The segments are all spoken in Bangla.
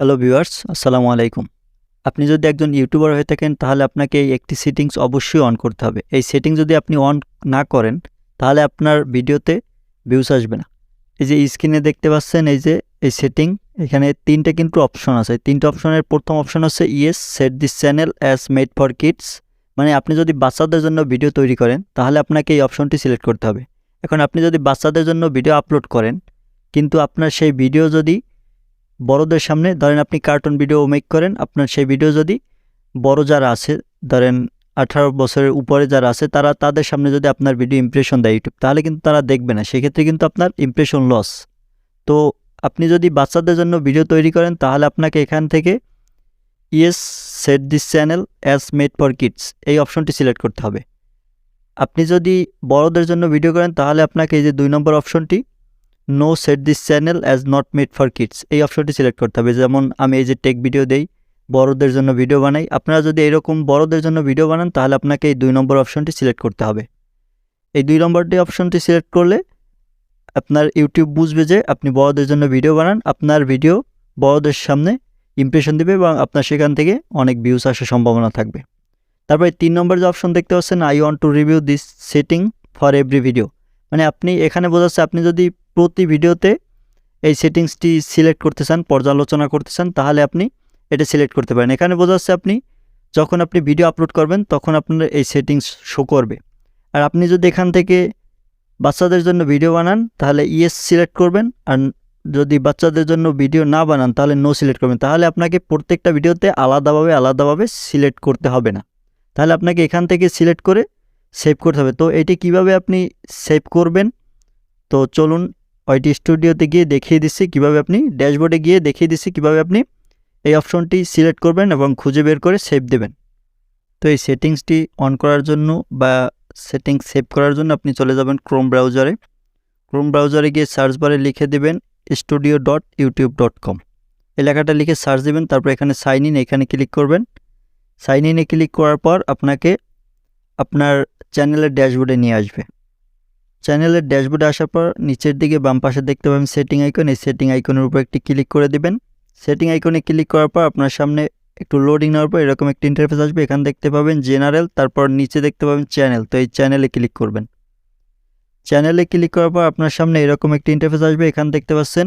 হ্যালো ভিউয়ার্স, আসসালামু আলাইকুম। আপনি যদি একজন ইউটিউবার হয়ে থাকেন তাহলে আপনাকে এই একটি সেটিংস অবশ্যই অন করতে হবে। এই সেটিং যদি আপনি অন না করেন তাহলে আপনার ভিডিওতে ভিউজ আসবে না। এই যে স্ক্রিনে দেখতে পাচ্ছেন এই সেটিং, এখানে ৩ টে কিন্তু অপশন আছে। ৩ টে অপশনের প্রথম অপশন হচ্ছে yes set this channel as made for kids. মানে আপনি যদি বাচ্চাদের জন্য ভিডিও তৈরি করেন তাহলে আপনাকে এই অপশনটি সিলেক্ট করতে হবে। এখন আপনি যদি বাচ্চাদের জন্য ভিডিও আপলোড করেন কিন্তু আপনার সেই ভিডিও যদি বড়দের সামনে, ধরেন আপনি কার্টুন ভিডিও মেক করেন, আপনার সেই ভিডিও যদি বড় যারা আছে, ধরেন 18 বছরের উপরে যারা আছে, তাদের সামনে যদি আপনার ভিডিও ইমপ্রেশন দেয় ইউটিউব, তাহলে কিন্তু তারা দেখবে না। সেক্ষেত্রে কিন্তু আপনার ইমপ্রেশন লস। তো আপনি যদি বাচ্চাদের জন্য ভিডিও তৈরি করেন তাহলে আপনাকে এখান থেকে yes set this channel as made for kids এই অপশনটি সিলেক্ট করতে হবে। আপনি যদি বড়দের জন্য ভিডিও করেন তাহলে আপনাকে এই যে 2 নম্বর অপশনটি no set this channel as not made for kids এই অপশনটি সিলেক্ট করতে হবে। যেমন আমি এই যে টেক ভিডিও দেই, বড়দের জন্য ভিডিও বানাই, আপনারা যদি এরকম বড়দের জন্য ভিডিও বানান তাহলে আপনাকে এই 2 নম্বর অপশনটি সিলেক্ট করতে হবে। এই 2 নম্বরটি অপশনটি সিলেক্ট করলে আপনার ইউটিউব বুঝবে যে আপনি বড়দের জন্য ভিডিও বানান, আপনার ভিডিও বড়দের সামনে ইমপ্রেশন দেবে এবং আপনার সেখান থেকে অনেক ভিউজ আসার সম্ভাবনা থাকবে। তারপরে 3 নম্বর যে অপশন দেখতে পাচ্ছেন, I want to review this setting for every video. মানে আপনি এখানে বোঝাচ্ছে আপনি যদি প্রতি ভিডিওতে এই সেটিংসটি সিলেক্ট করতে চান, পর্যালোচনা করতে চান, তাহলে আপনি এটা সিলেক্ট করতে পারেন। এখানে বোঝাচ্ছে আপনি যখন আপনি ভিডিও আপলোড করবেন তখন আপনার এই সেটিংস শো করবে। আর আপনি যদি এখান থেকে বাচ্চাদের জন্য ভিডিও বানান তাহলে ইয়েস সিলেক্ট করবেন, আর যদি বাচ্চাদের জন্য ভিডিও না বানান তাহলে নো সিলেক্ট করবেন। তাহলে আপনাকে প্রত্যেকটা ভিডিওতে আলাদাভাবে সিলেক্ট করতে হবে না। তাহলে আপনাকে এখান থেকে সিলেক্ট করে সেভ করতে হবে। তো এটি কিভাবে আপনি সেভ করবেন, তো চলুন ওইটি স্টুডিওতে গিয়ে দেখিয়ে দিচ্ছি কীভাবে, আপনি ড্যাশবোর্ডে গিয়ে দেখিয়ে দিচ্ছি কীভাবে আপনি এই অপশনটি সিলেক্ট করবেন এবং খুঁজে বের করে সেভ দেবেন। তো এই সেটিংসটি অন করার জন্য বা সেটিংস সেভ করার জন্য আপনি চলে যাবেন ক্রোম ব্রাউজারে গিয়ে সার্চ বারে লিখে দেবেন studio.youtube.com। এই লেখাটা লিখে সার্চ দেবেন, তারপর এখানে সাইন ইন, এখানে ক্লিক করবেন। সাইন ইনে ক্লিক করার পর আপনাকে আপনার চ্যানেলের ড্যাশবোর্ডে নিয়ে আসবে। চ্যানেলের ড্যাশবোর্ডে আসার পর নিচের দিকে বাম পাশে দেখতে পাবেন সেটিং আইকন, এই সেটিং আইকনের উপর একটি ক্লিক করে দিবেন। সেটিং আইকনে ক্লিক করার পর আপনার সামনে একটু লোডিং নেওয়ার পর এরকম একটি ইন্টারফেস আসবে। এখানে দেখতে পাবেন জেনারেল, তারপর নিচে দেখতে পাবেন চ্যানেল। তো এই চ্যানেলে ক্লিক করবেন। চ্যানেলে ক্লিক করার পর আপনার সামনে এরকম একটি ইন্টারফেস আসবে। এখানে দেখতে পাচ্ছেন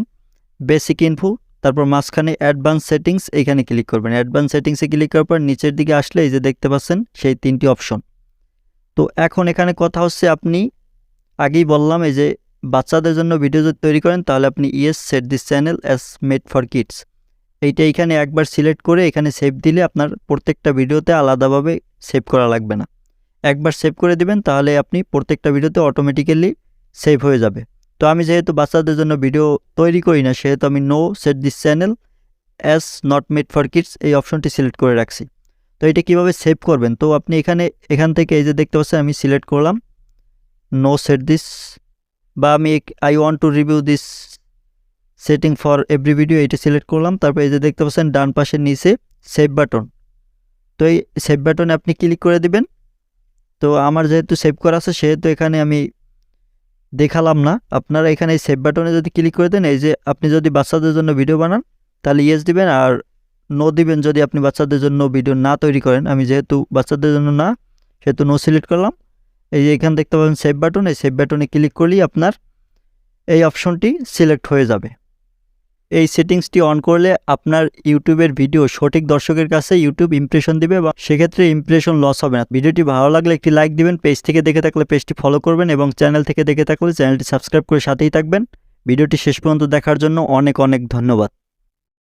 বেসিক ইনফো, তারপর মাঝখানে অ্যাডভান্স সেটিংস, এখানে ক্লিক করবেন। অ্যাডভান্স সেটিংসে ক্লিক করার পর নিচের দিকে আসলে এই যে দেখতে পাচ্ছেন সেই 3টি অপশন। তো এখন এখানে কথা হচ্ছে, আপনি আগেই বললাম এই যে বাচ্চাদের জন্য ভিডিও যদি তৈরি করেন তাহলে আপনি yes set this channel as made for kids এইটা এখানে একবার সিলেক্ট করে এখানে সেভ দিলে আপনার প্রত্যেকটা ভিডিওতে আলাদাভাবে সেভ করা লাগবে না। একবার সেভ করে দিবেন তাহলে আপনি প্রত্যেকটা ভিডিওতে অটোমেটিক্যালি সেভ হয়ে যাবে। তো আমি যেহেতু বাচ্চাদের জন্য ভিডিও তৈরি করি না, সেহেতু আমি no set this channel as not made for kids এই অপশনটি সিলেক্ট করে রাখছি। তো এটা কীভাবে সেভ করবেন, তো আপনি এখান থেকে এই যে দেখতে পাচ্ছেন আমি সিলেক্ট করলাম নো সেট দিস, বা আমি I want to review this setting for every video এটা সিলেক্ট করলাম। তারপর এই যে দেখতে পাচ্ছেন ডান পাশের নিচে সেভ বাটন, তো এই সেভ বাটনে আপনি ক্লিক করে দিবেন। তো আমার যেহেতু সেভ করা আছে সেহেতু এখানে আমি দেখালাম না। আপনারা এখানে এই সেভ বাটনে যদি ক্লিক করে দেন, এই যে আপনি যদি বাচ্চাদের জন্য ভিডিও বানান তাহলে ইয়েস দিবেন, আর নো দিবেন যদি আপনি বাচ্চাদের জন্য ভিডিও না তৈরি করেন। আমি যেহেতু বাচ্চাদের জন্য না, সেহেতু নো সিলেক্ট করলাম। এই যে এখানে দেখতে পাবেন সেভ বাটন, এই সেভ বাটনে ক্লিক করলেই আপনার এই অপশনটি সিলেক্ট হয়ে যাবে। এই সেটিংসটি অন করলে আপনার ইউটিউবের ভিডিও সঠিক দর্শকের কাছে ইউটিউব ইমপ্রেশন দিবে এবং সেক্ষেত্রে ইমপ্রেশন লস হবে না। ভিডিওটি ভালো লাগলে একটি লাইক দিবেন, পেজ থেকে দেখে থাকলে পেজটি ফলো করবেন এবং চ্যানেল থেকে দেখে থাকলে চ্যানেলটি সাবস্ক্রাইব করে সাথেই থাকবেন। ভিডিওটি শেষ পর্যন্ত দেখার জন্য অনেক অনেক ধন্যবাদ।